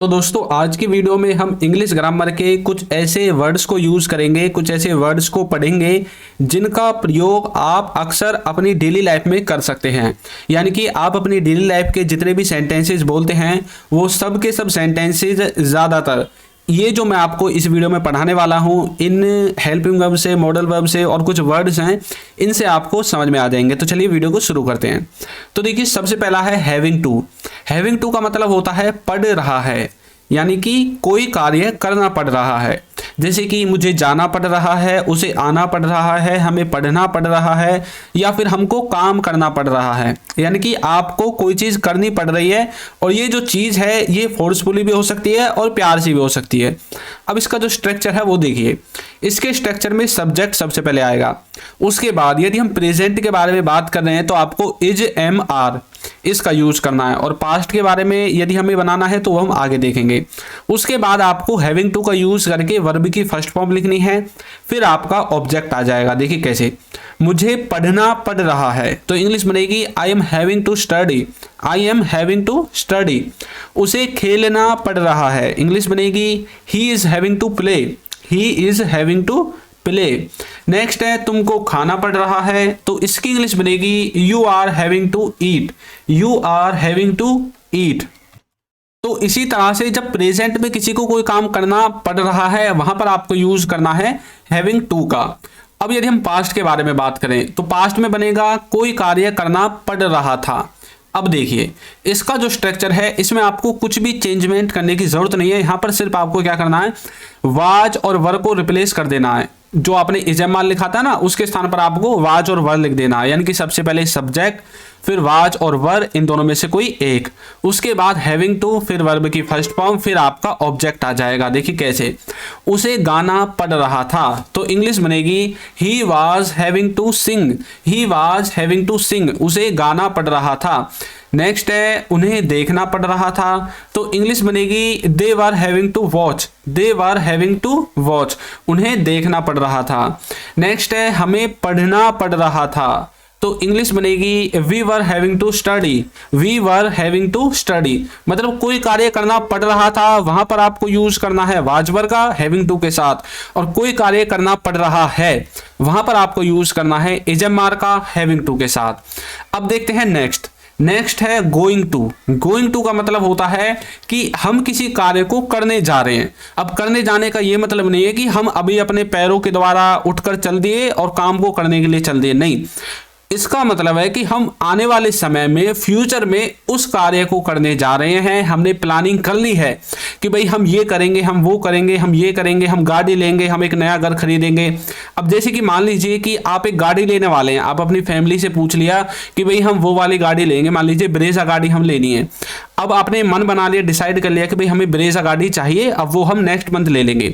तो दोस्तों आज की वीडियो में हम इंग्लिश ग्रामर के कुछ ऐसे वर्ड्स को यूज़ करेंगे, कुछ ऐसे वर्ड्स को पढ़ेंगे जिनका प्रयोग आप अक्सर अपनी डेली लाइफ में कर सकते हैं। यानी कि आप अपनी डेली लाइफ के जितने भी सेंटेंसेस बोलते हैं वो सब के सब सेंटेंसेस ज़्यादातर ये जो मैं आपको इस वीडियो में पढ़ाने वाला हूँ इन हेल्पिंग वर्ब से, मॉडल वर्ब से और कुछ वर्ड्स हैं, इनसे आपको समझ में आ जाएंगे। तो चलिए वीडियो को शुरू करते हैं। तो देखिए सबसे पहला है हैविंग टू। हैविंग टू का मतलब होता है पढ़ रहा है, यानी कि कोई कार्य करना पड़ रहा है। जैसे कि मुझे जाना पड़ रहा है, उसे आना पड़ रहा है, हमें पढ़ना पड़ रहा है, या फिर हमको काम करना पड़ रहा है। यानी कि आपको कोई चीज़ करनी पड़ रही है और ये जो चीज़ है ये फोर्सफुली भी हो सकती है और प्यार से भी हो सकती है। अब इसका जो स्ट्रक्चर है वो देखिए। इसके स्ट्रक्चर में सब्जेक्ट सबसे पहले आएगा, उसके बाद यदि हम प्रेजेंट के बारे में बात कर रहे हैं तो आपको इज, एम, आर इसका यूज करना है, और पास्ट के बारे में यदि हमें बनाना है तो वो हम आगे देखेंगे। उसके बाद आपको हैविंग टू का यूज करके वर्ब की फर्स्ट फॉर्म लिखनी है, फिर आपका ऑब्जेक्ट आ जाएगा। देखिए कैसे, मुझे पढ़ना पड़ रहा है तो इंग्लिश बनेगी I am having to study, I am having to study. उसे खेलना पड़ रहा है, इंग्लिश बनेगी he is having to play, he is having to play. Next है तुमको खाना पड़ रहा है तो इसकी इंग्लिश बनेगी you are having to eat, you are having to eat. तो इसी तरह से जब प्रेजेंट में किसी को कोई काम करना पड़ रहा है वहां पर आपको यूज करना है हैविंग टू का। अब यदि हम पास्ट के बारे में बात करें तो पास्ट में बनेगा कोई कार्य करना पड़ रहा था। अब देखिए इसका जो स्ट्रक्चर है इसमें आपको कुछ भी चेंजमेंट करने की जरूरत नहीं है। यहाँ पर सिर्फ आपको क्या करना है, वाज और वर को रिप्लेस कर देना है। जो आपने इजमाल लिखा था ना उसके स्थान पर आपको वाज और वर लिख देना है। यानी कि सबसे पहले सब्जेक्ट, फिर वाज और वर, इन दोनों में से कोई एक, उसके बाद हैविंग टू, फिर वर्ब की फर्स्ट फॉर्म, फिर आपका ऑब्जेक्ट आ जाएगा। देखिए कैसे, उसे गाना पड़ रहा था तो इंग्लिश बनेगी he was having to sing, he was having to sing, उसे गाना पड़ रहा था। नेक्स्ट है उन्हें देखना पड़ रहा था तो इंग्लिश बनेगी they were having to watch, they were having to watch, उन्हें देखना पड़ रहा था। नेक्स्ट है हमें पढ़ना पड़ रहा था तो इंग्लिश बनेगी we were having to study, we were having to study. मतलब कोई कार्य करना पड़ रहा था वहां पर आपको यूज करना है वाजवर का हैविंग टू के साथ, और कोई कार्य करना पड़ रहा है वहां पर आपको यूज करना है इजमार का हैविंग टू के साथ। अब देखते हैं नेक्स्ट है गोइंग टू। गोइंग टू का मतलब होता है कि हम किसी कार्य को करने जा रहे हैं। अब करने जाने का ये मतलब नहीं है कि हम अभी अपने पैरों के द्वारा उठकर चल दिए और काम को करने के लिए चल दिए, नहीं। इसका मतलब है कि हम आने वाले समय में, फ्यूचर में उस कार्य को करने जा रहे हैं। हमने प्लानिंग कर ली है कि भाई हम ये करेंगे, हम वो करेंगे, हम ये करेंगे, हम गाड़ी लेंगे, हम एक नया घर खरीदेंगे। अब जैसे कि मान लीजिए कि आप एक गाड़ी लेने वाले हैं, आप अपनी फैमिली से पूछ लिया कि भाई हम वो वाली गाड़ी लेंगे, मान लीजिए ब्रेजा गाड़ी हम लेनी है। अब आपने मन बना लिया, डिसाइड कर लिया कि भाई हमें ब्रेजा गाड़ी चाहिए, अब वो हम नेक्स्ट मंथ ले लेंगे।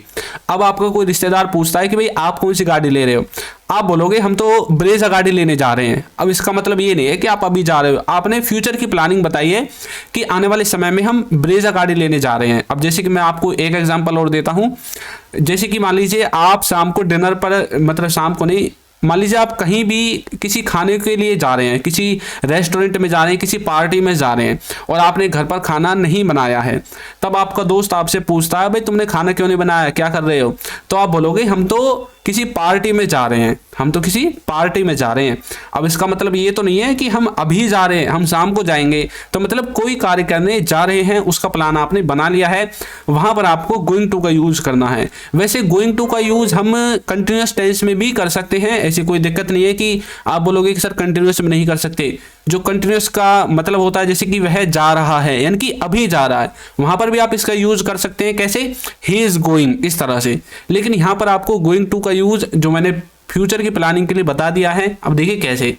अब आपका कोई रिश्तेदार पूछता है कि भाई आप कौन सी गाड़ी ले रहे हो, आप बोलोगे हम तो ब्रेजा गाड़ी लेने जा रहे हैं। अब इसका मतलब ये नहीं है कि आप अभी जा रहे हो, आपने फ्यूचर की प्लानिंग बताई है कि आने वाले समय में हम ब्रेजा गाड़ी लेने जा रहे हैं। अब जैसे कि मैं आपको एक एग्जांपल और देता हूं, जैसे कि मान लीजिए आप शाम को डिनर पर, मतलब शाम को नहीं, मान लीजिए आप कहीं भी किसी खाने के लिए जा रहे हैं, किसी रेस्टोरेंट में जा रहे हैं, किसी पार्टी में जा रहे हैं और आपने घर पर खाना नहीं बनाया है। तब आपका दोस्त आपसे पूछता है भाई तुमने खाना क्यों नहीं बनाया, क्या कर रहे हो, तो आप बोलोगे हम तो किसी पार्टी में जा रहे हैं, हम तो किसी पार्टी में जा रहे हैं। अब इसका मतलब ये तो नहीं है कि हम अभी जा रहे हैं, हम शाम को जाएंगे। तो मतलब कोई कार्य करने जा रहे हैं, उसका प्लान आपने बना लिया है, वहां पर आपको गोइंग टू का यूज करना है। वैसे गोइंग टू का यूज हम कंटिन्यूअस टेंस में भी कर सकते हैं, ऐसी कोई दिक्कत नहीं है कि आप बोलोगे कि सर कंटिन्यूअस में नहीं कर सकते। जो कंटिन्यूअस का मतलब होता है जैसे कि वह जा रहा है, यानी कि अभी जा रहा है, वहां पर भी आप इसका यूज कर सकते हैं। कैसे, ही इज गोइंग, इस तरह से। लेकिन यहां पर आपको गोइंग टू का यूज जो मैंने फ्यूचर की प्लानिंग के लिए बता दिया है। अब देखिए कैसे,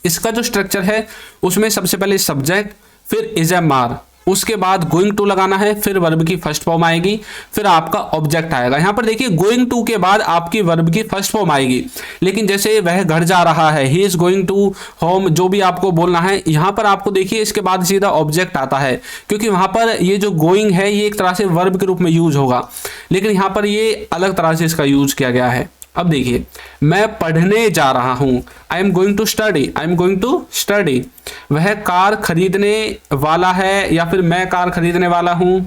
इसका जो स्ट्रक्चर है उसमें सबसे पहले सब्जेक्ट, फिर इजमार, उसके बाद गोइंग टू लगाना है, फिर वर्ब की फर्स्ट फॉर्म आएगी, फिर आपका ऑब्जेक्ट आएगा। यहां पर देखिए गोइंग टू के बाद आपकी वर्ब की फर्स्ट फॉर्म आएगी। लेकिन जैसे वह घर जा रहा है, he is going to home, जो भी आपको बोलना है, यहां पर आपको देखिए इसके बाद सीधा ऑब्जेक्ट आता है, क्योंकि वहां पर ये जो गोइंग है ये एक तरह से वर्ब के रूप में यूज होगा, लेकिन यहां पर ये अलग तरह से इसका यूज किया गया है। अब देखिए, मैं पढ़ने जा रहा हूं, I am going to study, I am going to study. वह कार खरीदने वाला है या फिर मैं कार खरीदने वाला हूं,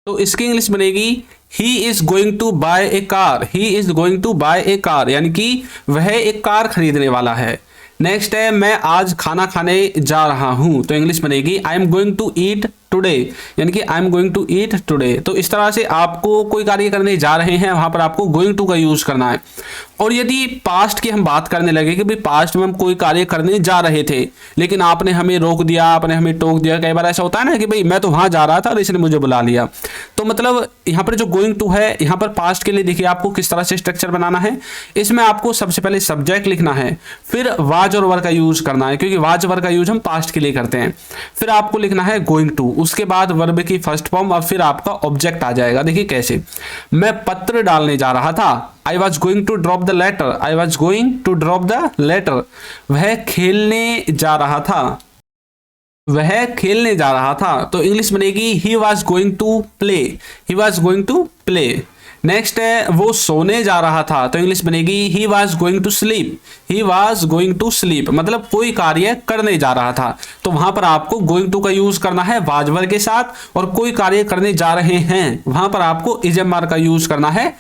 तो इसकी इंग्लिश बनेगी he is going to buy a car, he is going to buy a car, यानी कि वह एक कार खरीदने वाला है। नेक्स्ट है मैं आज खाना खाने जा रहा हूं, तो इंग्लिश बनेगी I am going to eat today, यानी कि I am going to eat today. तो इस तरह से आपको कोई कार्य करने जा रहे हैं, वहां पर आपको गोइंग टू का यूज करना है। और यदि पास्ट की हम बात करने लगे कि भाई पास्ट में हम कोई कार्य करने जा रहे थे लेकिन आपने हमें रोक दिया, आपने हमें टोक दिया, कई बार ऐसा होता है ना कि भाई मैं तो वहां जा रहा था और इसने मुझे बुला लिया। तो मतलब यहाँ पर जो गोइंग टू है, यहाँ पर पास्ट के लिए देखिए आपको किस तरह से स्ट्रक्चर बनाना है। इसमें आपको सबसे पहले सब्जेक्ट लिखना है, फिर वाज और वर का यूज करना है, क्योंकि वाज वर का यूज हम पास्ट के लिए करते हैं। फिर आपको लिखना है गोइंग टू, उसके बाद वर्ब की फर्स्ट फॉर्म और फिर आपका ऑब्जेक्ट आ जाएगा। देखिए कैसे, मैं पत्र डालने जा रहा था, I was going to drop the letter, I was going to drop the letter. वह खेलने जा रहा था, वह खेलने जा रहा था, तो इंग्लिश बनेगी he was going to play, he was going to play. Next है वो सोने जा रहा था, तो इंग्लिश बनेगी he was going to sleep, he was going to sleep, मतलब कोई कार्य करने जा रहा था। तो वहां पर आपको गोइंग टू का यूज करना है वाज वर के साथ, और कोई कार्य करने जा रहे हैं वहां पर आपको इज एम आर का यूज करना है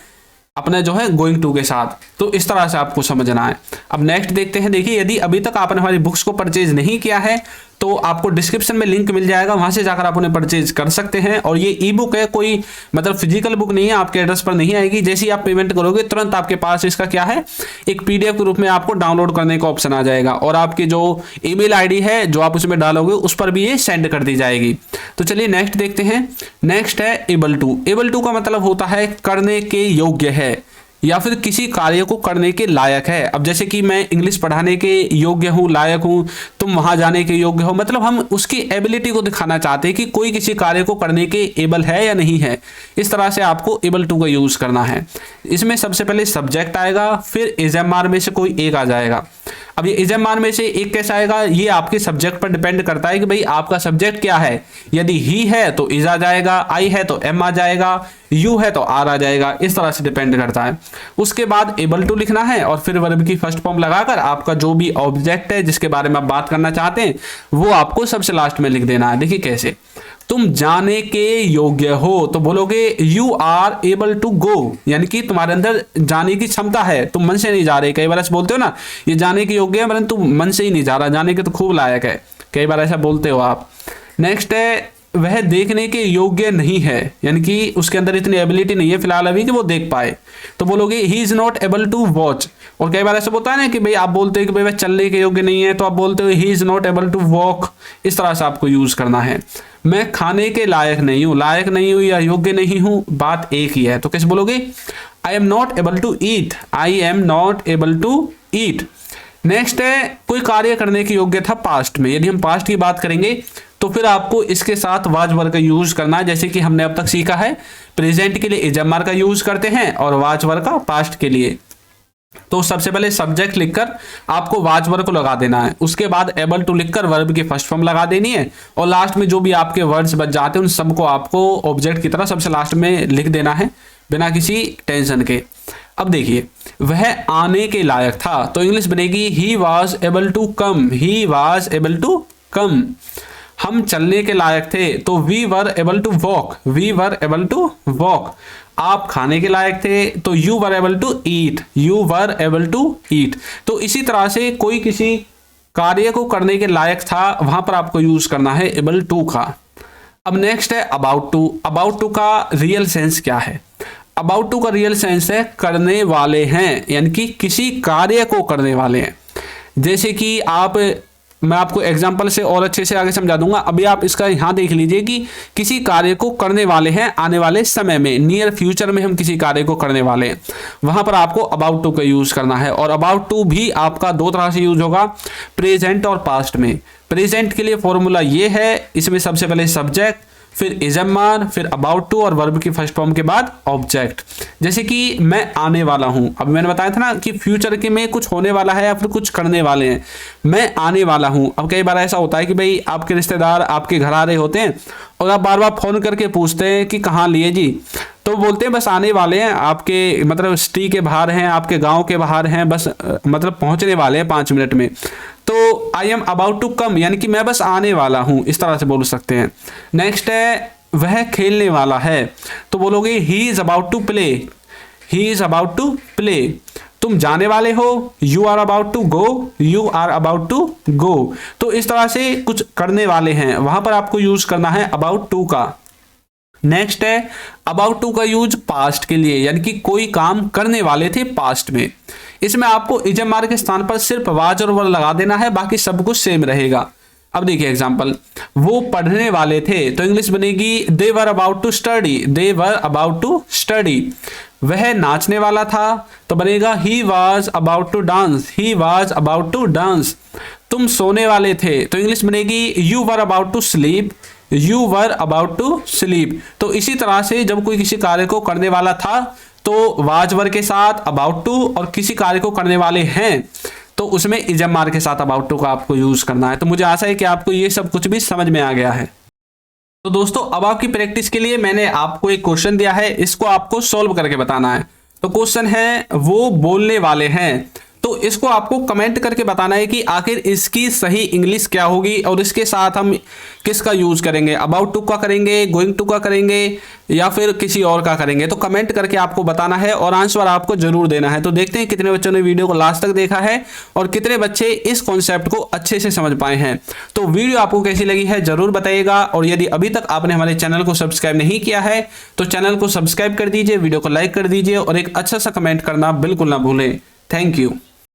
अपने जो है गोइंग टू के साथ। तो इस तरह से आपको समझना है। अब नेक्स्ट देखते हैं। देखिए यदि अभी तक आपने हमारी बुक्स को परचेज नहीं किया है तो आपको डिस्क्रिप्शन में लिंक मिल जाएगा, वहां से जाकर आप उन्हें परचेज कर सकते हैं। और ये ई बुक है, कोई मतलब फिजिकल बुक नहीं है, आपके एड्रेस पर नहीं आएगी। जैसे ही आप पेमेंट करोगे तुरंत आपके पास इसका क्या है, एक पीडीएफ के रूप में आपको डाउनलोड करने का ऑप्शन आ जाएगा, और आपकी जो ईमेल आईडी है जो आप उसमें डालोगे उस पर भी ये सेंड कर दी जाएगी। तो चलिए नेक्स्ट देखते हैं। नेक्स्ट है एबल टू। एबल टू का मतलब होता है करने के योग्य है या फिर किसी कार्य को करने के लायक है। अब जैसे कि मैं इंग्लिश पढ़ाने के योग्य हूँ, लायक हूँ, तुम वहां जाने के योग्य हो, मतलब हम उसकी एबिलिटी को दिखाना चाहते हैं कि कोई किसी कार्य को करने के एबल है या नहीं है। इस तरह से आपको एबल टू का यूज करना है। इसमें सबसे पहले सब्जेक्ट आएगा, फिर इज एम आर में से कोई एक आ जाएगा। अब ये इज एम आर में से एक कैसा आएगा, ये आपके सब्जेक्ट पर डिपेंड करता है कि भाई आपका सब्जेक्ट क्या है। यदि ही है तो इज आ जाएगा, आई है तो एम आ जाएगा, यू है तो आर आ जाएगा। इस तरह से डिपेंड करता है। उसके बाद एबल टू लिखना है और फिर वर्ब की फर्स्ट फॉर्म लगाकर आपका जो भी ऑब्जेक्ट है जिसके बारे में आप बात करना चाहते हैं वो आपको सबसे लास्ट में लिख देना है। देखिए कैसे, तुम जाने के योग्य हो, तो बोलोगे you are able to go, यानी कि तुम्हारे अंदर जाने की क्षमता है, तुम मन से नहीं जा रहे। कई बार ऐसा बोलते हो ना, ये जाने के योग्य है परंतु मन से ही नहीं जा रहा, जाने के तो खूब लायक है, कई बार ऐसा बोलते हो आप। नेक्स्ट है वह देखने के योग्य नहीं है, यानी कि उसके अंदर इतनी एबिलिटी नहीं है फिलहाल अभी कि वो देख पाए, तो बोलोगे he is not able to watch. और कई बार ऐसा होता है ना कि भाई आप बोलते हो कि भाई वह चलने के योग्य नहीं है, तो आप बोलते हो he is not able to walk. इस तरह से आपको यूज करना है। मैं खाने के लायक नहीं हूं, लायक नहीं हूं या योग्य नहीं हूं, बात एक ही है। तो कैसे बोलोगे, I am not able to eat, I am not able to eat. Next है कोई कार्य करने के योग्य था पास्ट में। यदि हम पास्ट की बात करेंगे तो फिर आपको इसके साथ वाज वर का यूज करना है, जैसे कि हमने अब तक सीखा है। प्रेजेंट के लिए इज एम आर का यूज करते हैं और वाज वर का पास्ट के लिए। तो सबसे पहले सब्जेक्ट लिखकर आपको वाज वर को लगा देना है, उसके बाद एबल टू लिखकर वर्ब की फर्स्ट फॉर्म लगा देनी है, और लास्ट में जो भी आपके वर्ड्स बच जाते हैं उन सबको आपको ऑब्जेक्ट की तरह सबसे लास्ट में लिख देना है बिना किसी टेंशन के। अब देखिए, वह आने के लायक था, तो इंग्लिश बनेगी he was able to come, he was able to come. हम चलने के लायक थे, तो we were able to walk, we were able to walk. आप खाने के लायक थे, तो you were able to eat, you were able to eat. तो इसी तरह से कोई किसी कार्य को करने के लायक था, वहां पर आपको यूज करना है एबल टू का। अब नेक्स्ट है अबाउट टू। अबाउट टू का रियल सेंस क्या है? अबाउट टू का रियल सेंस है करने वाले हैं, यानी कि किसी कार्य को करने वाले हैं। जैसे कि मैं आपको एग्जांपल से और अच्छे से आगे समझा दूंगा। अभी आप इसका यहां देख लीजिए कि किसी कार्य को करने वाले हैं आने वाले समय में, नियर फ्यूचर में हम किसी कार्य को करने वाले हैं, वहां पर आपको अबाउट टू का यूज करना है। और अबाउट टू भी आपका दो तरह से यूज होगा, प्रेजेंट और पास्ट में। प्रेजेंट के लिए फॉर्मूला ये है, इसमें सबसे पहले सब्जेक्ट, फिर इज एम आर, फिर अबाउट टू और वर्ब की फर्स्ट फॉर्म के बाद ऑब्जेक्ट। जैसे कि मैं आने वाला हूं, अब मैंने बताया था ना कि फ्यूचर के में कुछ होने वाला है या फिर कुछ करने वाले हैं। मैं आने वाला हूं। अब कई बार ऐसा होता है कि भाई आपके रिश्तेदार आपके घर आ रहे होते हैं और आप बार बार फोन करके पूछते हैं कि कहाँ लिए जी, तो बोलते हैं बस आने वाले हैं, आपके मतलब सिटी के बाहर हैं, आपके गांव के बाहर हैं, बस मतलब पहुंचने वाले हैं 5 मिनट में। तो I am about to come, यानी कि मैं बस आने वाला हूं, इस तरह से बोल सकते हैं। नेक्स्ट है वह खेलने वाला है। तो बोलोगे he is about to play, he is about to play. तुम जाने वाले हो, you are about to go, you are about to go. तो इस तरह से कुछ करने वाले हैं, वहां पर आपको यूज करना है अबाउट टू का। नेक्स्ट है अबाउट टू का यूज पास्ट के लिए, यानी कि कोई काम करने वाले थे पास्ट में। इसमें आपको इजम मार्क के स्थान पर सिर्फ वाज और वर लगा देना है, बाकी सब कुछ सेम रहेगा। अब देखिए एग्जांपल, वो पढ़ने वाले थे तो इंग्लिश बनेगी they were about to study, they were about to study. वह नाचने वाला था तो बनेगा he was about to dance, he was about to dance. तुम सोने वाले थे तो इंग्लिश बनेगी you were about to sleep, you were about to sleep. तो इसी तरह से जब कोई किसी कार्य को करने वाला था तो वाज वर के साथ अबाउट टू, और किसी कार्य को करने वाले हैं तो उसमें इजम मार्क के साथ अबाउट टू का आपको यूज करना है। तो मुझे आशा है कि आपको ये सब कुछ भी समझ में आ गया है। तो दोस्तों अब आपकी प्रैक्टिस के लिए मैंने आपको एक क्वेश्चन दिया है, इसको आपको सॉल्व करके बताना है। तो क्वेश्चन है वो बोलने वाले हैं, तो इसको आपको कमेंट करके बताना है कि आखिर इसकी सही इंग्लिश क्या होगी और इसके साथ हम किसका यूज करेंगे, अबाउट टू का करेंगे, गोइंग टू का करेंगे या फिर किसी और का करेंगे। तो कमेंट करके आपको बताना है और आंसर आपको जरूर देना है। तो देखते हैं कितने बच्चों ने वीडियो को लास्ट तक देखा है और कितने बच्चे इस कॉन्सेप्ट को अच्छे से समझ पाए हैं। तो वीडियो आपको कैसी लगी है जरूर बताइएगा, और यदि अभी तक आपने हमारे चैनल को सब्सक्राइब नहीं किया है तो चैनल को सब्सक्राइब कर दीजिए, वीडियो को लाइक कर दीजिए और एक अच्छा सा कमेंट करना बिल्कुल ना भूलें। Thank you.